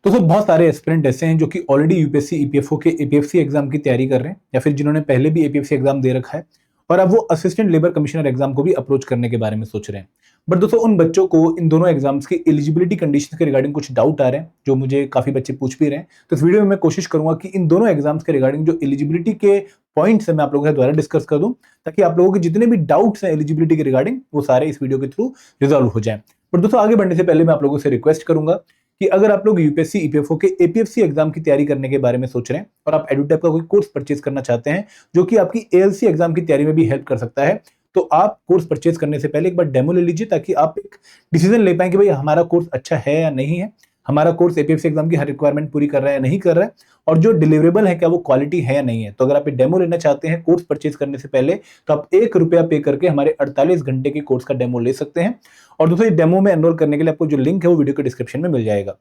तो बहुत सारे एस्पिरेंट ऐसे हैं जो कि ऑलरेडी यूपीएससी ईपीएफओ के एपीएफसी एग्जाम की तैयारी कर रहे हैं या फिर जिन्होंने पहले भी एपीएफसी एग्जाम दे रखा है और अब वो असिस्टेंट लेबर कमिश्नर एग्जाम को भी अप्रोच करने के बारे में सोच रहे हैं। बट दोस्तों उन बच्चों को इन दोनों एग्जाम्स की एलिजिबिलिटी कंडीशंस के रिगार्डिंग कुछ डाउट आ रहे हैं जो मुझे काफी बच्चे पूछ भी रहे हैं। तो इस वीडियो में मैं कोशिश करूंगा कि इन दोनों एग्जाम्स के रिगार्डिंग जो एलिजिबिलिटी के पॉइंट्स है मैं आप लोगों के द्वारा डिस्कस कर दूं ताकि आप लोगों के जितने भी डाउट्स हैं एलिजिबिलिटी के रिगार्डिंग वो सारे इस वीडियो के थ्रू रिजॉल्व हो जाएं। बट दोस्तों आगे बढ़ने से पहले मैं आप लोगों से रिक्वेस्ट करूंगा कि अगर आप लोग यूपीएससी ईपीएफओ के एपीएफसी एग्जाम की तैयारी करने के बारे में सोच रहे हैं और आप एडुटैप का कोई कोर्स परचेज करना चाहते हैं जो कि आपकी एएलसी एग्जाम की तैयारी में भी हेल्प कर सकता है, तो आप कोर्स परचेज करने से पहले एक बार डेमो ले लीजिए ताकि आप एक डिसीजन ले पाए कि भाई हमारा कोर्स अच्छा है या नहीं है, हमारा कोर्स एपीएफसी एग्जाम की हर रिक्वायरमेंट पूरी कर रहा है या नहीं कर रहा है, और जो डिलीवरेबल है क्या वो क्वालिटी है या नहीं है। तो अगर आप ये डेमो लेना चाहते हैं कोर्स परचेज करने से पहले तो आप ₹1 पे करके हमारे 48 घंटे के कोर्स का डेमो ले सकते हैं। और दूसरे डेमो में एनरोल करने के लिए आपको जो लिंक है वो वीडियो के डिस्क्रिप्शन में मिल जाएगा।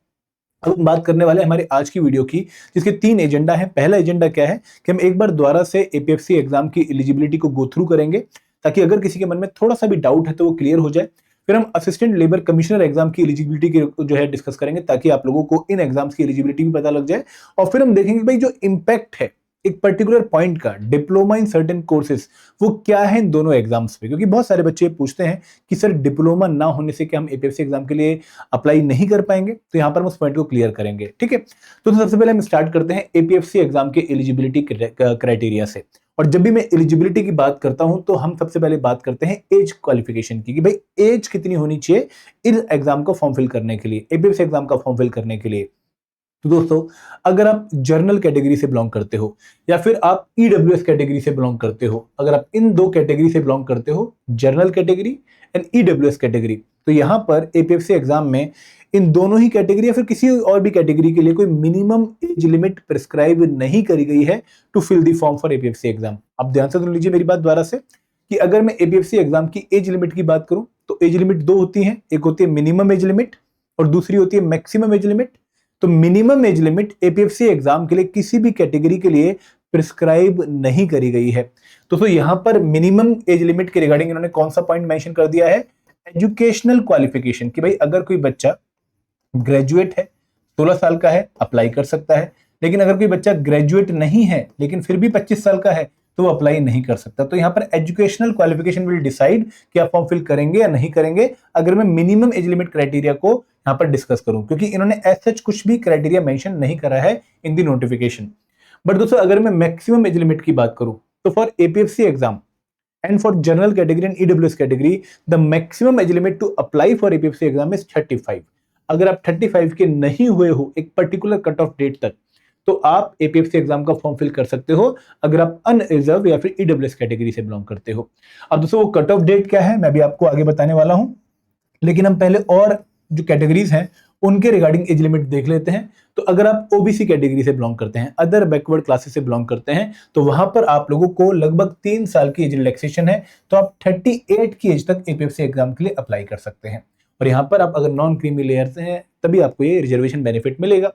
अब हम बात करने वाले हैं हमारे आज की वीडियो की, जिसके 3 एजेंडा हैं। पहला एजेंडा क्या है कि हम एक बार दोबारा से एपीएफसी एग्जाम की एलिजिबिलिटी को गो थ्रू करेंगे ताकि अगर किसी के मन में थोड़ा सा भी डाउट है तो वो क्लियर हो जाए। फिर हम असिस्टेंट लेबर कमिश्नर एग्जाम की एलिजिबिलिटी की जो है डिस्कस करेंगे ताकि आप लोगों को इन एग्जाम्स की एलिजिबिलिटी भी पता लग जाए। और फिर हम देखेंगे भाई जो इम्पैक्ट है एक पर्टिकुलर पॉइंट का डिप्लोमा इन सर्टेन कोर्सेज वो क्या है इन दोनों एग्जाम्स पे, क्योंकि बहुत सारे बच्चे पूछते हैं कि सर डिप्लोमा ना होने से क्या हम एपीएफसी एग्जाम के लिए अप्लाई नहीं कर पाएंगे। तो यहां पर हम उस पॉइंट को क्लियर करेंगे, ठीक है। तो सबसे पहले हम स्टार्ट करते हैं एपीएफसी एग्जाम के एलिजिबिलिटी क्राइटेरिया से। और जब भी मैं एलिजिबिलिटी की बात करता हूं तो हम सबसे पहले बात करते हैं एज क्वालिफिकेशन की कि भाई एज कितनी होनी चाहिए इस एग्जाम को फॉर्म फिल करने के लिए, एपीएफसी एग्जाम का फॉर्म फिल करने के लिए। तो दोस्तों अगर आप जर्नल कैटेगरी से बिलोंग करते हो या फिर आप ईडब्ल्यूएस कैटेगरी से बिलोंग करते हो, अगर आप इन दो कैटेगरी से बिलोंग करते हो, general category and EWS category, तो यहां पर एपीएफसी एग्जाम में इन दोनों ही कैटेगरी या फिर किसी और भी कैटेगरी के लिए कोई मिनिमम एज लिमिट प्रिस्क्राइब नहीं करी गई है to fill the form for APFC exam. अब ध्यान से सुन लीजिए मेरी बात दोबारा से कि अगर मैं एपीएफसी एग्जाम की एज लिमिट की बात करूं तो एज लिमिट दो होती है, एक होती है मिनिमम एज लिमिट और दूसरी होती है मैक्सिमम एज लिमिट। तो minimum age limit APFC exam के लिए किसी भी कैटेगरी के लिए प्रिस्क्राइब नहीं करी गई है। तो यहां पर मिनिमम एज लिमिट के रिगार्डिंग इन्होंने कौन सा पॉइंट मेंशन कर दिया है, एजुकेशनल क्वालिफिकेशन, कि भाई अगर कोई बच्चा ग्रेजुएट है 16 साल का है अप्लाई कर सकता है, लेकिन अगर कोई बच्चा ग्रेजुएट नहीं है लेकिन फिर भी 25 साल का है तो वो अप्लाई नहीं कर सकता। तो यहां पर एजुकेशनल क्वालिफिकेशन विल डिसाइड कि आप फॉर्म फिल करेंगे या नहीं करेंगे अगर मैं मिनिमम एज लिमिट क्राइटेरिया को यहां पर डिस्कस करूं, क्योंकि इन्होंने एज सच कुछ भी क्राइटेरिया मेंशन नहीं करा है इन दी नोटिफिकेशन। बट दोस्तों अगर मैं मैक्सिमम एज लिमिट की बात करूं तो for APFC exam and for general category and EWS category the maximum age limit to apply for APFC exam is 35। अगर आप 35 के नहीं हुए हो एक पर्टिकुलर कट ऑफ डेट तक तो आप एपीएफसी एग्जाम का फॉर्म फिल कर सकते हो अगर आप अनरिजर्व या फिर ईडब्ल्यूएस कैटेगरी से बिलोंग करते हो। अब दोस्तों वो कट ऑफ डेट क्या है मैं भी आपको आगे बताने वाला हूं, लेकिन हम पहले और जो कैटेगरीज हैं उनके रिगार्डिंग एज लिमिट देख लेते हैं। तो अगर आप ओबीसी कैटेगरी से बिलोंग करते हैं, अदर बैकवर्ड क्लासेस से बिलोंग करते हैं, तो वहां पर आप लोगों को लगभग 3 साल की एज रिलैक्सेशन है, तो आप 38 की एज तक एपीएफसी एग्जाम के लिए अप्लाई कर सकते हैं। और यहाँ पर आप अगर नॉन क्रीमी लेयर से हैं तभी आपको ये रिजर्वेशन बेनिफिट मिलेगा।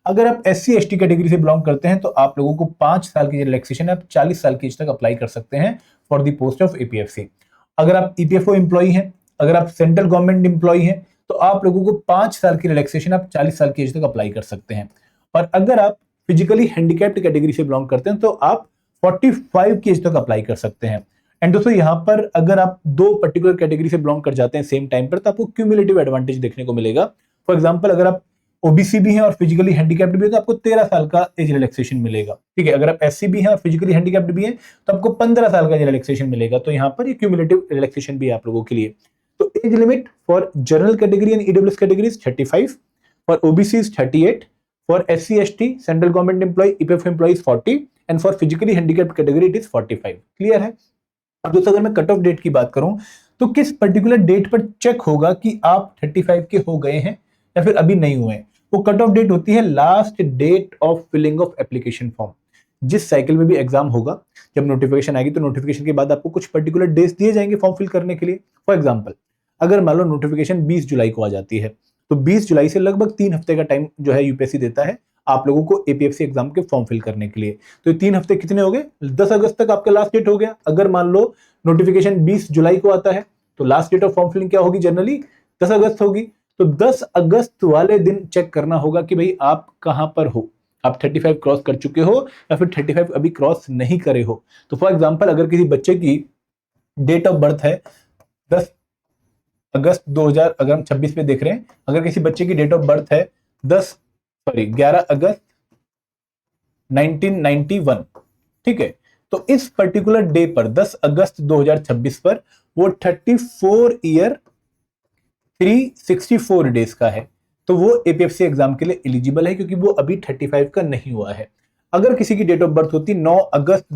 अगर आप एससी एसटी कैटेगरी से बिलोंग करते हैं तो आप लोगों को 5 साल की रिलैक्सेशन है, आप 40 साल की एज तक अप्लाई कर सकते हैं for the post of APFC. अगर आप ईपीएफओ एम्प्लॉई हैं, अगर आप सेंट्रल गवर्नमेंट एम्प्लॉई हैं तो आप लोगों को 5 साल की रिलैक्सेशन आप 40 साल की एज तक अप्लाई कर सकते हैं। और अगर आप फिजिकली हैंडिकैप्ड कैटेगरी से बिलोंग करते हैं तो आप 45 की एज तक अप्लाई कर सकते हैं। एंड दोस्तों यहाँ पर अगर आप दो पर्टिकुलर कैटेगरी से बिलोंग कर जाते हैं सेम टाइम पर तो आपको क्यूमुलेटिव एडवांटेज देखने को मिलेगा। फॉर एग्जाम्पल अगर आप ओबीसी भी हैं और फिजिकली हैंडिकैप्ड भी है तो आपको 13 साल का एज रिलैक्सेशन मिलेगा, ठीक है। अगर आप एससी भी हैं और फिजिकली हैंडिकैप्ड भी हैं तो आपको 15 साल का एज रिलैक्सेशन मिलेगा। तो यहाँ पर ये क्यूमुलेटिव रिलैक्सेशन भी है आप लोगों के लिए। तो age limit for general category and EWS category is 35, for OBC is 38, for SC ST central government employ EPFO employ is 40 and for physically handicapped category it is 45। Clear है। अब दोस्तों अगर मैं कट ऑफ डेट की बात करूं तो किस पर्टिकुलर डेट पर चेक होगा कि आप 35 के हो गए हैं या फिर अभी नहीं हुए हैं। वो कट ऑफ डेट होती है last date of filling of application form. जिस साइकिल में भी एग्जाम होगा जब नोटिफिकेशन आएगी तो नोटिफिकेशन के बाद आपको कुछ पर्टिकुलर डेज दिए जाएंगे फॉर्म फिल करने के लिए। फॉर एग्जांपल अगर मान लो नोटिफिकेशन 20 जुलाई को आ जाती है तो 20 जुलाई से लगभग 3 हफ्ते का टाइम जो है यूपीएससी देता है आप लोगों को एपीएफसी एग्जाम के फॉर्म फिल करने के लिए। तो ये 3 हफ्ते कितने हो गए, 10 अगस्त तक आपका लास्ट डेट हो गया। अगर मान लो नोटिफिकेशन 20 जुलाई को आता है तो last date of form filling क्या होगी, जनरली 10 अगस्त होगी। तो 10 अगस्त वाले दिन चेक करना होगा कि भाई आप कहां पर हो, आप 35 क्रॉस कर चुके हो या फिर 35 अभी क्रॉस नहीं करे हो। तो फॉर एग्जांपल अगर किसी बच्चे की डेट ऑफ बर्थ है 10 अगस्त 2000, अगर हम 26 पे देख रहे हैं, अगर किसी बच्चे की डेट ऑफ बर्थ है 11 अगस्त 1991, ठीक है, तो इस पर्टिकुलर डे पर 10 अगस्त 2026 पर वो 34 ईयर 364 डेज का है, तो वो एपीएफसी एग्जाम के लिए एलिजिबल है क्योंकि वो अभी 35 का नहीं हुआ है। अगर किसी की डेट ऑफ बर्थ होती 9 अगस्त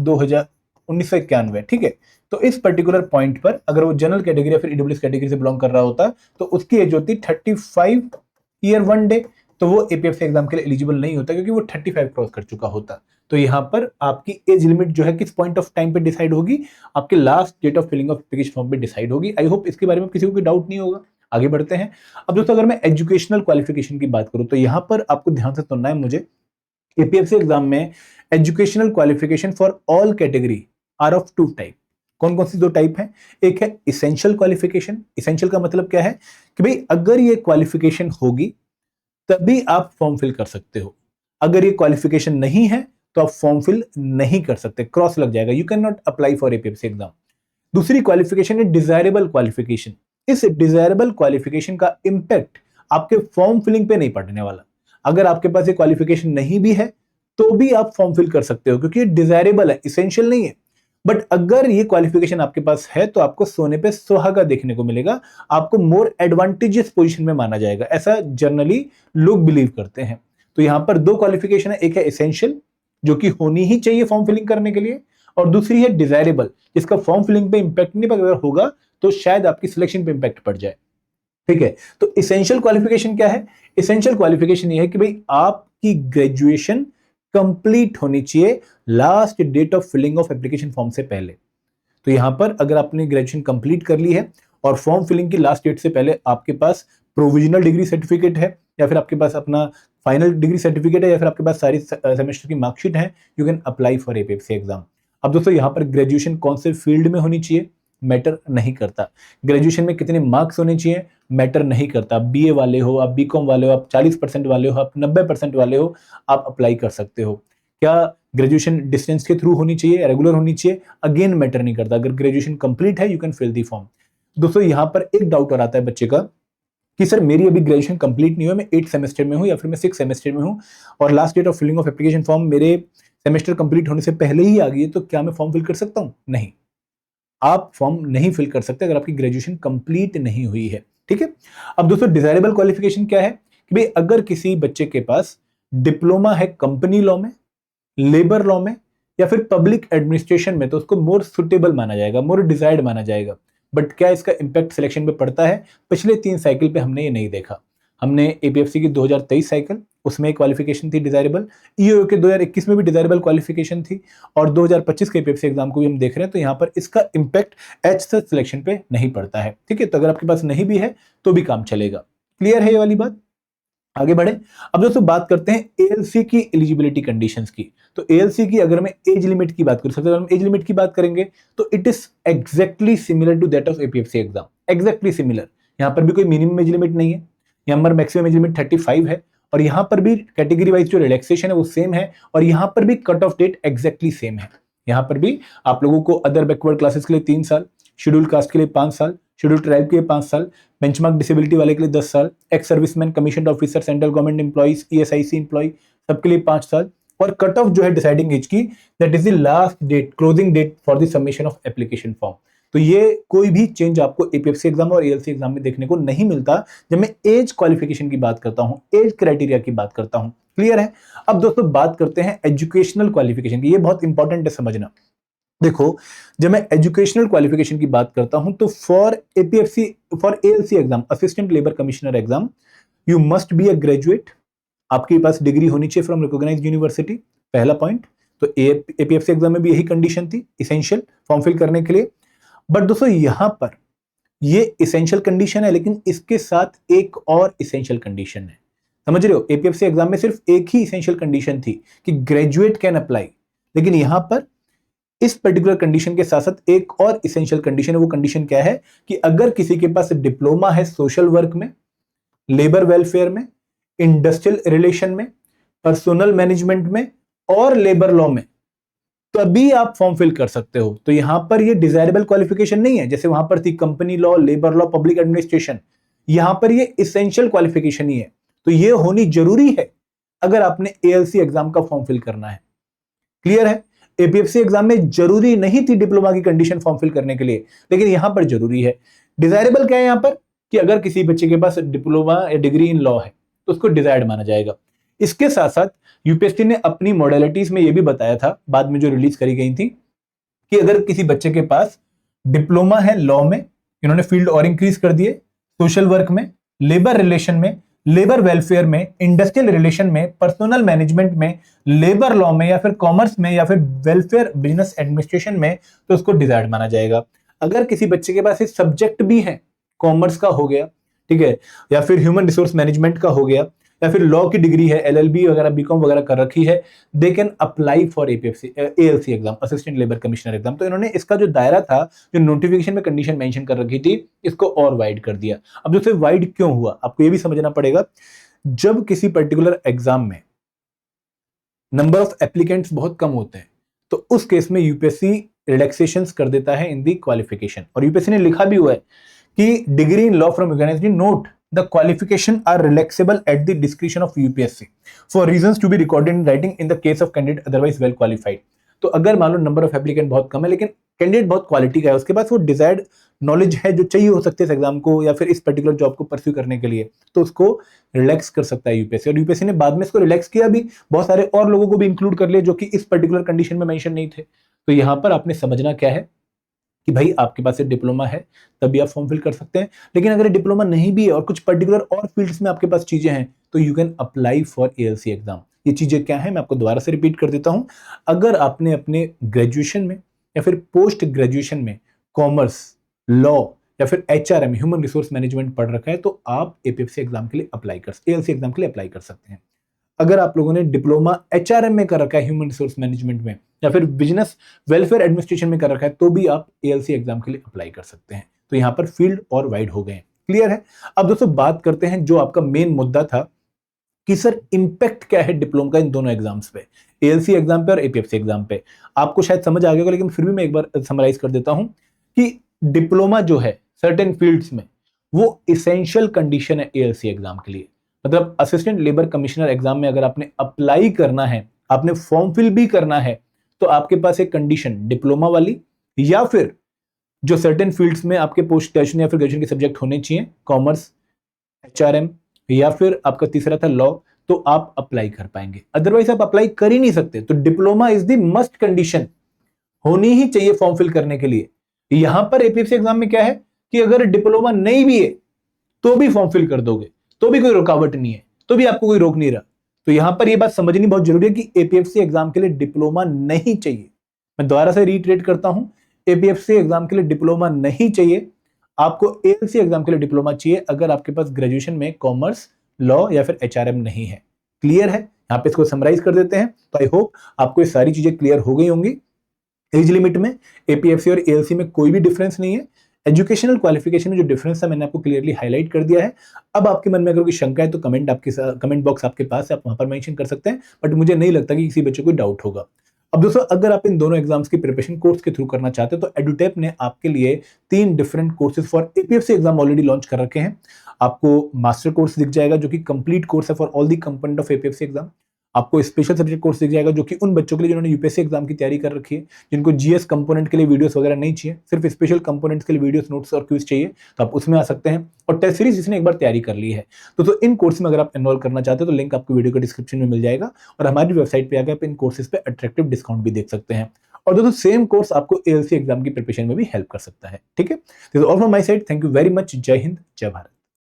1991, ठीक है, तो इस पर्टिकुलर पॉइंट पर अगर वो जनरल कैटेगरी या फिर ईडब्ल्यूएस कैटेगरी से बिलोंग कर रहा होता तो उसकी एज होती 35 ईयर 1 डे, तो वो एपीएफसी एग्जाम के लिए एलिजिबल नहीं होता क्योंकि वो 35 क्रॉस कर चुका होता। तो यहां पर आपकी एज लिमिट जो है किस पॉइंट ऑफ टाइम पे डिसाइड होगी, आपके last date of filling of application form पे डिसाइड होगी। आई होप इसके बारे में किसी को कोई डाउट नहीं होगा। आगे बढ़ते हैं। अब दोस्तों अगर मैं एजुकेशनल क्वालिफिकेशन की बात करूं तो यहां पर आपको ध्यान से सुनना है मुझे। एपीएफसी एग्जाम में educational qualification for all category are of 2 type. कौन कौन सी 2 टाइप है? एक है इसेंशियल क्वालिफिकेशन। इसेंशियल का मतलब क्या है कि भाई अगर ये क्वालिफिकेशन होगी तभी आप फॉर्म फिल कर सकते हो, अगर ये क्वालिफिकेशन नहीं है तो आप फॉर्म फिल नहीं कर सकते, क्रॉस लग जाएगा, you can not apply for APFC exam. दूसरी क्वालिफिकेशन है डिजायरेबल क्वालिफिकेशन। इस डिजायरेबल क्वालिफिकेशन का इंपैक्ट आपके फॉर्म फिलिंग पे नहीं पड़ने वाला। अगर आपके पास ये क्वालिफिकेशन नहीं भी है तो भी आप फॉर्म फिल कर सकते हो क्योंकि ये डिजायरेबल है, इसेंशियल नहीं है। बट अगर ये क्वालिफिकेशन आपके पास है तो आपको सोने पे सुहागा देखने को मिलेगा, आपको मोर एडवांटेजियस पोजीशन में माना जाएगा, ऐसा जनरली लोग बिलीव करते हैं। तो यहां पर 2 क्वालिफिकेशन है, एक है इसेंशियल जो कि होनी ही चाहिए फॉर्म फिलिंग करने के लिए, और दूसरी है डिजायरेबल जिसका फॉर्म फिलिंग पे इंपैक्ट नहीं, अगर होगा तो शायद आपकी सिलेक्शन पे इंपैक्ट पड़ जाए। ठीक है, तो इसेंशियल क्वालिफिकेशन क्या है? इसेंशियल क्वालिफिकेशन ये है कि भाई आपकी ग्रेजुएशन कंप्लीट होनी चाहिए last date of filling of application form से पहले। तो यहां पर अगर आपने ग्रेजुएशन कंप्लीट कर ली है और फॉर्म फिलिंग की लास्ट डेट से पहले आपके पास प्रोविजनल डिग्री सर्टिफिकेट है या फिर आपके पास अपना फाइनल डिग्री सर्टिफिकेट है या फिर आपके पास सारी सेमेस्टर की मार्कशीट है, you can apply for APFC exam. अब दोस्तों यहां पर ग्रेजुएशन कौन से फील्ड में होनी चाहिए मैटर नहीं करता, ग्रेजुएशन में कितने मार्क्स होने चाहिए मैटर नहीं करता। बीए वाले हो, आप बीकॉम वाले हो, आप 40% वाले हो, आप 90% वाले हो, आप अप्लाई कर सकते हो। क्या ग्रेजुएशन डिस्टेंस के थ्रू होनी चाहिए, रेगुलर होनी चाहिए, अगेन मैटर नहीं करता। अगर ग्रेजुएशन कंप्लीट है you can fill the form. दोस्तों यहां पर एक डाउट और आता है बच्चे का कि सर मेरी अभी ग्रेजुएशन कंप्लीट नहीं हुआ, मैं 8 सेमेस्टर में हूं या फिर मैं 6 सेमेस्टर में हूं और last date of filling of application form मेरे सेमेस्टर कंप्लीट होने से पहले ही आ गई है, तो क्या मैं फॉर्म फिल कर सकता हूं? नहीं, आप फॉर्म नहीं फिल कर सकते अगर आपकी ग्रेजुएशन कंप्लीट नहीं हुई है। ठीक है, अब दोस्तों डिजायरेबल क्वालिफिकेशन क्या है कि भाई अगर किसी बच्चे के पास डिप्लोमा है कंपनी लॉ में, लेबर लॉ में या फिर पब्लिक एडमिनिस्ट्रेशन में, तो उसको मोर सुटेबल माना जाएगा, मोर डिजायर्ड माना जाएगा। बट क्या इसका इंपैक्ट सिलेक्शन पे पड़ता है? पिछले 3 साइकिल पे हमने ये नहीं देखा। हमने एपीएफसी की 2023 साइकिल, उसमें क्वालिफिकेशन थी डिजायरेबल, ईओ के 2021 में भी डिजायरेबल क्वालिफिकेशन थी और 2025 के एपीएफसी एग्जाम को भी हम देख रहे हैं, तो यहाँ पर इसका इंपैक्ट एच सिलेक्शन पे नहीं पड़ता है। ठीक है, तो अगर आपके पास नहीं भी है तो भी काम चलेगा। क्लियर है ये वाली बात? आगे बढ़े। अब दोस्तों बात करते हैं एएलसी की एलिजिबिलिटी कंडीशंस की। तो एएलसी की अगर मैं एज लिमिट की बात करूं, सबसे पहले हम एज लिमिट की बात करेंगे तो it is exactly similar to that of APFC exam, exactly similar. यहां पर भी कोई मिनिमम एज लिमिट नहीं है, यहां पर मैक्सिमम एज लिमिट 35 है और यहां पर भी कैटेगरी वाइज जो रिलैक्सेशन है वो सेम है और यहां पर भी cut off date exactly same है। यहां पर भी आप लोगों को अदर बैकवर्ड क्लासेस के लिए 3 साल, शेड्यूल कास्ट के लिए 5 साल, शेड्यूल ट्राइब के लिए 5 साल, बेंचमार्क डिसेबिलिटी वाले के लिए 10 साल, ex serviceman, commission officer, central government employees, ESIC employ सबके लिए 5 साल और कट ऑफ जो है डिसाइडिंग एज की, that is the last date, closing date for the submission of application form. तो ये कोई भी चेंज आपको एपीएफसी एग्जाम और एएलसी एग्जाम में देखने को नहीं मिलता जब मैं एज क्वालिफिकेशन की बात करता हूं, एज क्राइटेरिया की बात करता हूं। क्लियर है? अब दोस्तों बात करते हैं एजुकेशनल क्वालिफिकेशन की, ये बहुत इंपॉर्टेंट है समझना। देखो, जब मैं एजुकेशनल क्वालिफिकेशन की बात करता हूं तो for APFC, for ALC exam, assistant labour commissioner exam, you must be a graduate, आपके पास डिग्री होनी चाहिए फ्रॉम रिकॉग्नाइज्ड यूनिवर्सिटी, पहला पॉइंट। तो एपीएफसी एग्जाम में भी यही कंडीशन थी इसेंशियल फॉर्म फिल करने के लिए। बट दोस्तों यहां पर ये इसेंशियल कंडीशन है लेकिन इसके साथ एक और इसेंशियल कंडीशन है, समझ रहे हो? एपीएफसी एग्जाम में सिर्फ एक ही इसेंशियल कंडीशन थी कि ग्रेजुएट कैन अप्लाई, लेकिन यहां पर इस पर्टिकुलर कंडीशन के साथ साथ एक और इसेंशियल कंडीशन है। वो कंडीशन क्या है कि अगर किसी के पास डिप्लोमा है सोशल वर्क में लेबर वेलफेयर में, इंडस्ट्रियल रिलेशन में, पर्सनल मैनेजमेंट में और लेबर लॉ में, तभी आप फॉर्म फिल कर सकते हो। तो यहां पर ये डिजायरेबल क्वालिफिकेशन नहीं है, जैसे वहां पर थी company law, labour law, public administration, यहां पर ये इसेंशियल क्वालिफिकेशन ही है। तो ये होनी जरूरी है अगर आपने एएलसी एग्जाम का फॉर्म फिल करना है। क्लियर है? एपीएफसी एग्जाम में जरूरी नहीं थी डिप्लोमा की कंडीशन फॉर्म फिल करने के लिए, लेकिन यहां पर जरूरी है। डिजायरेबल क्या है यहां पर, कि अगर किसी बच्चे के पास डिप्लोमा या डिग्री इन लॉ है तो उसको डिजायर्ड माना जाएगा। इसके साथ साथ यूपीएससी ने अपनी मॉडलिटीज में यह भी बताया था, बाद में जो रिलीज करी गई थी, कि अगर किसी बच्चे के पास डिप्लोमा है लॉ में, इन्होंने फील्ड और इंक्रीज कर दिए, सोशल वर्क में, लेबर रिलेशन में, लेबर वेलफेयर में, इंडस्ट्रियल रिलेशन में, पर्सनल मैनेजमेंट में, लेबर लॉ में, या फिर कॉमर्स में, या फिर वेलफेयर बिजनेस एडमिनिस्ट्रेशन में, तो उसको डिजायर्ड माना जाएगा। अगर किसी बच्चे के पास ये सब्जेक्ट भी है, कॉमर्स का हो गया, ठीक है, या फिर ह्यूमन रिसोर्स मैनेजमेंट का हो गया, या फिर लॉ की डिग्री है, एलएलबी वगैरह, बीकॉम वगैरह कर रखी है, they can apply for ALC exam, assistant labour commissioner exam. तो इन्होंने इसका जो दायरा था, जो नोटिफिकेशन में कंडीशन मेंशन कर रखी थी, इसको और वाइड कर दिया। अब जैसे वाइड क्यों हुआ, आपको ये भी समझना पड़ेगा। जब किसी पर्टिकुलर एग्जाम में नंबर ऑफ एप्लीकेंट्स बहुत कम होते हैं, तो उस केस में यूपीएससी रिलैक्सेशंस कर देता है इन दी क्वालिफिकेशन। और यूपीएससी ने लिखा भी हुआ है कि degree in law from university note the qualification are relaxable at the discretion of UPSC for reasons to be recorded in writing in the case of candidate otherwise well qualified। तो अगर मान लो number of applicant बहुत कम है, लेकिन candidate बहुत quality का है, उसके पास वो डिजायर्ड नॉलेज है जो चाहिए हो सकती है इस एग्जाम को या फिर इस पर्टिकुलर जॉब को परस्यू करने के लिए, तो उसको रिलैक्स कर सकता है यूपीएससी। और यूपीएससी ने बाद में इसको रिलैक्स किया भी, बहुत सारे और लोगों को भी इंक्लूड कर लिया जो कि इस पर्टिकुलर कंडीशन में मेंशन नहीं थे। तो यहां पर आपने समझना क्या है कि भाई आपके पास एक डिप्लोमा है तभी आप फॉर्म फिल कर सकते हैं, लेकिन अगर डिप्लोमा नहीं भी है और कुछ पर्टिकुलर और फील्ड्स में आपके पास चीजें हैं, तो you can apply for ALC exam. ये चीजें क्या है मैं आपको दोबारा से रिपीट कर देता हूं। अगर आपने अपने ग्रेजुएशन में या फिर पोस्ट ग्रेजुएशन में कॉमर्स, लॉ या फिर एचआरएम, ह्यूमन रिसोर्स मैनेजमेंट पढ़ रखा है, तो आप एपीएफसी एग्जाम के लिए एएलसी एग्जाम के लिए अप्लाई कर सकते हैं। अगर आप लोगों ने डिप्लोमा एचआरएम में कर रखा है, ह्यूमन रिसोर्स मैनेजमेंट में, या फिर बिजनेस वेलफेयर एडमिनिस्ट्रेशन में कर रखा है, तो भी आप एएलसी एग्जाम के लिए अप्लाई कर सकते हैं। तो यहां पर फील्ड और वाइड हो गए। क्लियर है? अब दोस्तों बात करते हैं जो आपका मेन मुद्दा था कि सर इंपैक्ट क्या है डिप्लोमा का इन दोनों एग्जाम्स पे, एएलसी एग्जाम पे और एपीएफसी एग्जाम पे। आपको शायद समझ आ गया होगा, लेकिन फिर भी मैं एक बार समराइज कर देता हूं कि डिप्लोमा जो है सर्टेन फील्ड्स में, वो इसेंशियल कंडीशन है एएलसी एग्जाम के लिए। मतलब असिस्टेंट लेबर कमिश्नर एग्जाम में अगर आपने अप्लाई करना है, आपने फॉर्म फिल भी करना है, तो आपके पास एक कंडीशन डिप्लोमा वाली या फिर जो सर्टेन फील्ड्स में आपके पोस्ट ग्रेजुएशन या फिर ग्रेजुएशन के सब्जेक्ट होने चाहिए, कॉमर्स, एचआरएम या फिर आपका तीसरा था लॉ, तो आप अप्लाई कर पाएंगे। अदरवाइज आप अप्लाई कर ही नहीं सकते। तो diploma is the must condition, होनी ही चाहिए फॉर्म फिल करने के लिए। यहां पर एपीएफसी एग्जाम में क्या है कि अगर डिप्लोमा नहीं भी है तो भी फॉर्म फिल कर दोगे, तो भी कोई रुकावट नहीं है, तो भी आपको कोई रोक नहीं रहा। तो यहां पर यह बात समझनी बहुत जरूरी है कि एपीएफसी एग्जाम के लिए डिप्लोमा नहीं चाहिए। मैं दोबारा से रीट्रेट करता हूं, एपीएफसी एग्जाम के लिए डिप्लोमा नहीं चाहिए, आपको एएलसी एग्जाम के लिए डिप्लोमा चाहिए अगर आपके पास ग्रेजुएशन में कॉमर्स, लॉ या फिर एचआरएम नहीं है। क्लियर है? यहां पे इसको समराइज कर देते हैं। तो आई होप आपको ये सारी चीजें क्लियर हो गई होंगी। एज लिमिट में एपीएफसी और एएलसी में कोई भी डिफरेंस नहीं है। एजुकेशनल क्वालिफिकेशन में जो डिफरेंस है मैंने आपको क्लियरली हाईलाइट कर दिया है। अब आपके मन में अगर कोई शंका है तो कमेंट बॉक्स आपके पास है, आप वहां पर मेंशन कर सकते हैं, बट मुझे नहीं लगता कि किसी बच्चे को डाउट होगा। अब दोस्तों अगर आप इन दोनों एग्जाम्स की प्रिपरेशन कोर्स के थ्रू करना चाहते हैं तो एडुटेप ने आपके लिए 3 different courses for APFC exam already launch कर रखे हैं। आपको मास्टर कोर्स दिख जाएगा जो कि कंप्लीट कोर्स है for all the component of APFC exam. आपको स्पेशल सब्जेक्ट कोर्स दिख जाएगा जो कि उन बच्चों के लिए जिन्होंने यूपीएससी एग्जाम की तैयारी कर रखी है, जिनको जीएस कंपोनेंट के लिए वीडियोस वगैरह नहीं चाहिए, सिर्फ स्पेशल कंपोनेंट्स के लिए वीडियोस, नोट्स और क्विज चाहिए, तो आप उसमें आ सकते हैं। और टेस्ट सीरीज जिसने एक बार तैयारी कर ली है तो इन कोर्स में अगर आप एनरोल करना चाहते हो तो लिंक आपको वीडियो के डिस्क्रिप्शन में मिल जाएगा, और हमारी वेबसाइट पे आकर आप इन कोर्सेज पे अट्रैक्टिव डिस्काउंट भी देख सकते हैं। और दोस्तों सेम कोर्स आपको एएलसी एग्जाम की प्रिपरेशन में भी हेल्प कर सकता है। ठीक है, this is all from my side. Thank you very much. जय हिंद, जय भारत।